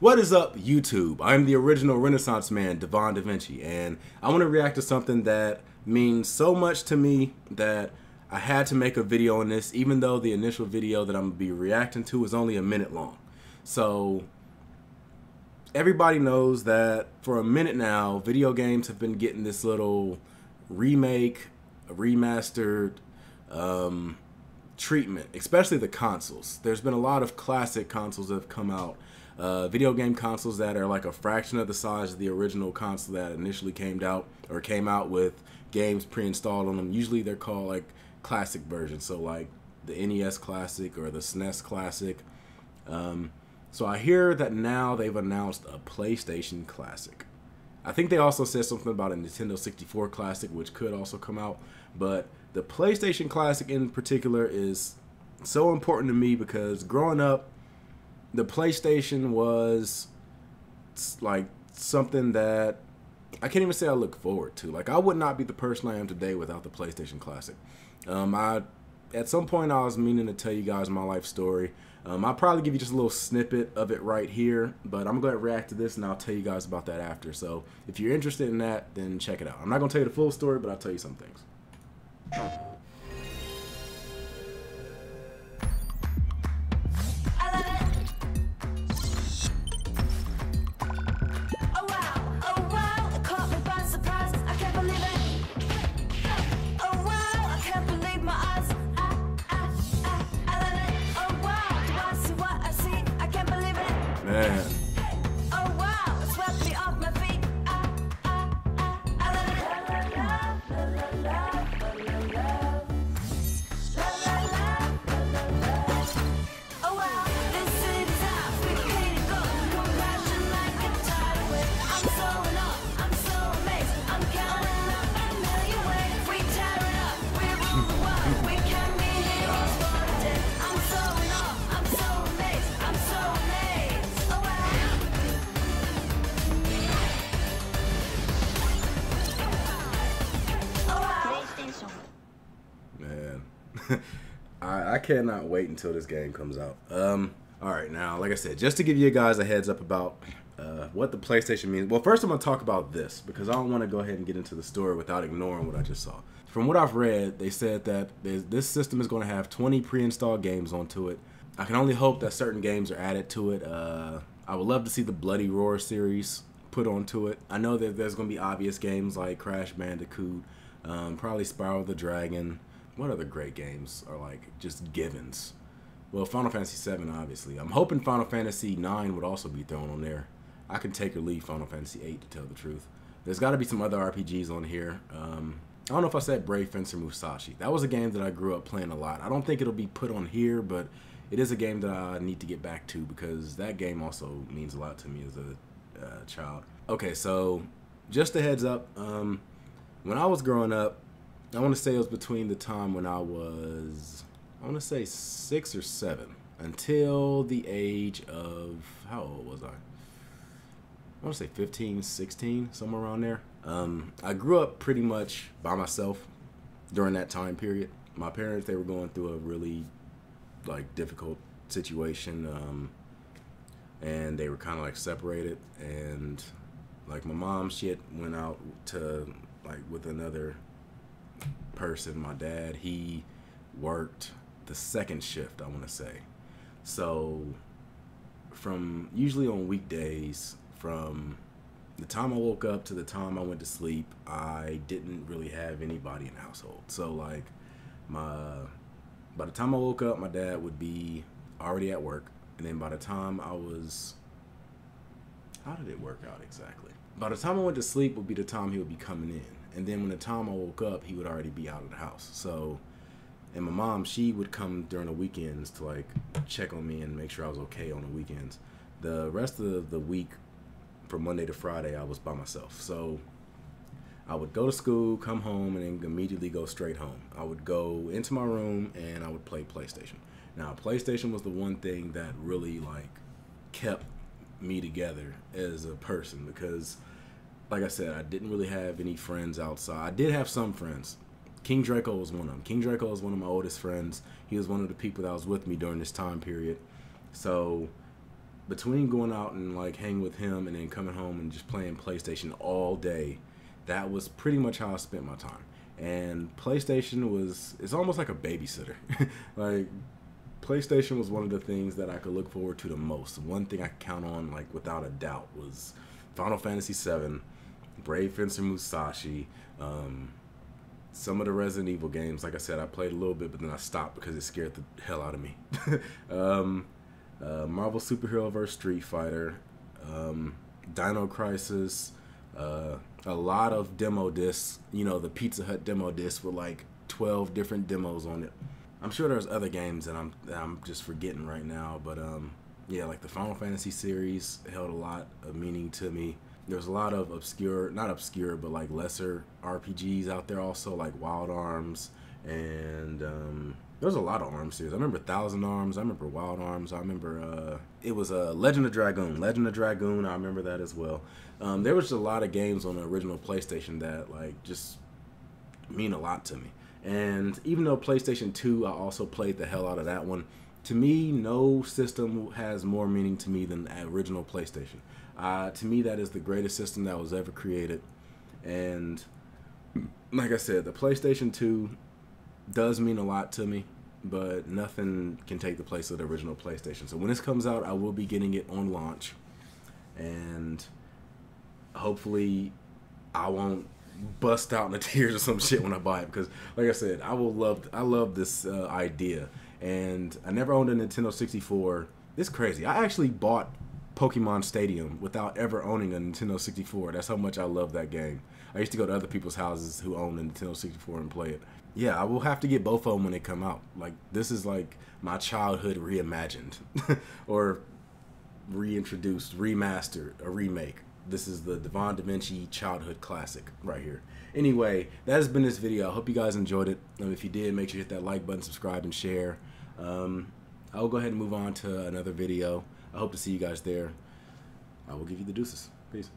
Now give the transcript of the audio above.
What is up, YouTube? I'm the original Renaissance man, Devon DaVinci, and I want to react to something that means so much to me that I had to make a video on this, even though the initial video that I'm going to be reacting to is only a minute long. So, everybody knows that for a minute now, video games have been getting this little remake, remastered treatment, especially the consoles. There's been a lot of classic consoles that have come out. Video game consoles that are like a fraction of the size of the original console that initially came out with games pre-installed on them. Usually they're called like classic versions, so like the NES Classic or the SNES Classic. So I hear that now they've announced a PlayStation Classic. I think they also said something about a Nintendo 64 Classic, which could also come out. But the PlayStation Classic in particular is so important to me because growing up, the PlayStation was like something that I can't even say I look forward to. Like, I would not be the person I am today without the PlayStation Classic. At some point I was meaning to tell you guys my life story. I'll probably give you just a little snippet of it right here, but I'm going to react to this and I'll tell you guys about that after. So if you're interested in that, then check it out. I'm not going to tell you the full story, but I'll tell you some things. Man. Oh wow, it swept me off my feet. Oh wow, this city's out, we paid to go. Come crashing like a tidal wave. I'm so in awe, I'm so amazed. I'm counting up a million ways. We tear it up, we rule the world. We can be heroes for a day. I'm so in awe, I'm so amazed. I'm so amazed. Man, I cannot wait until this game comes out. Alright, now, like I said, just to give you guys a heads up about what the PlayStation means. Well, first I'm going to talk about this, because I don't want to go ahead and get into the story without ignoring what I just saw. From what I've read, they said that this system is going to have 20 pre-installed games onto it. I can only hope that certain games are added to it. I would love to see the Bloody Roar series put onto it. I know that there's going to be obvious games like Crash Bandicoot, probably Spyro the Dragon. What other great games are like just givens? Well, Final Fantasy VII, obviously. I'm hoping Final Fantasy IX would also be thrown on there. I can take or leave Final Fantasy VIII, to tell the truth. There's got to be some other RPGs on here. I don't know if I said Brave Fencer Musashi. That was a game that I grew up playing a lot. I don't think it'll be put on here, but it is a game that I need to get back to because that game also means a lot to me as a child. Okay, so just a heads up. When I was growing up, I want to say it was between the time when I was, I want to say 6 or 7, until the age of, how old was I? I want to say 15, 16, somewhere around there. I grew up pretty much by myself during that time period. My parents, they were going through a really like difficult situation, and they were kind of like separated, and like my mom, she had went out to like with another person. My dad, he worked the second shift, I want to say. So from usually on weekdays, from the time I woke up to the time I went to sleep, I didn't really have anybody in the household. So like by the time I woke up, my dad would be already at work, and then by the time I was, how did it work out exactly? By the time I went to sleep would be the time he would be coming in. And then when the time I woke up, he would already be out of the house. So, and my mom, she would come during the weekends to like check on me and make sure I was okay on the weekends. The rest of the week, from Monday to Friday, I was by myself. So I would go to school, come home, and then immediately go straight home. I would go into my room and I would play PlayStation. Now, PlayStation was the one thing that really like kept me together as a person, because like I said, I didn't really have any friends outside. I did have some friends. King Draco was one of them. King Draco was one of my oldest friends. He was one of the people that was with me during this time period. So between going out and like hanging with him and then coming home and just playing PlayStation all day, that was pretty much how I spent my time. And PlayStation was, it's almost like a babysitter. Like, PlayStation was one of the things that I could look forward to the most. One thing I could count on, like, without a doubt, was Final Fantasy VII, Brave Fencer Musashi, some of the Resident Evil games. Like I said, I played a little bit, but then I stopped because it scared the hell out of me. Marvel Superhero vs. Street Fighter, Dino Crisis, a lot of demo discs, you know, the Pizza Hut demo disc with like 12 different demos on it. I'm sure there's other games that I'm just forgetting right now, but yeah, like the Final Fantasy series held a lot of meaning to me. There's a lot of not obscure, but like lesser RPGs out there also, like Wild Arms, and there's a lot of ARMS series. I remember Thousand Arms, I remember Wild Arms, I remember it was Legend of Dragoon. Legend of Dragoon, I remember that as well. There was just a lot of games on the original PlayStation that like just mean a lot to me. And even though PlayStation 2, I also played the hell out of that one, to me, no system has more meaning to me than the original PlayStation. To me, that is the greatest system that was ever created. And like I said, the PlayStation 2 does mean a lot to me, but nothing can take the place of the original PlayStation. So when this comes out, I will be getting it on launch, and hopefully I won't bust out into tears or some shit when I buy it, because like I said, I love this idea. And I never owned a Nintendo 64. It's crazy. I actually bought Pokemon Stadium without ever owning a Nintendo 64. That's how much I love that game. I used to go to other people's houses who owned a Nintendo 64 and play it. Yeah, I will have to get both of them when they come out. Like, this is like my childhood reimagined or reintroduced, remastered, a remake. This is the Devon DaVinci childhood classic right here. Anyway, that has been this video. I hope you guys enjoyed it. If you did, make sure you hit that like button, subscribe, and share. I will go ahead and move on to another video. I hope to see you guys there. I will give you the deuces. Peace.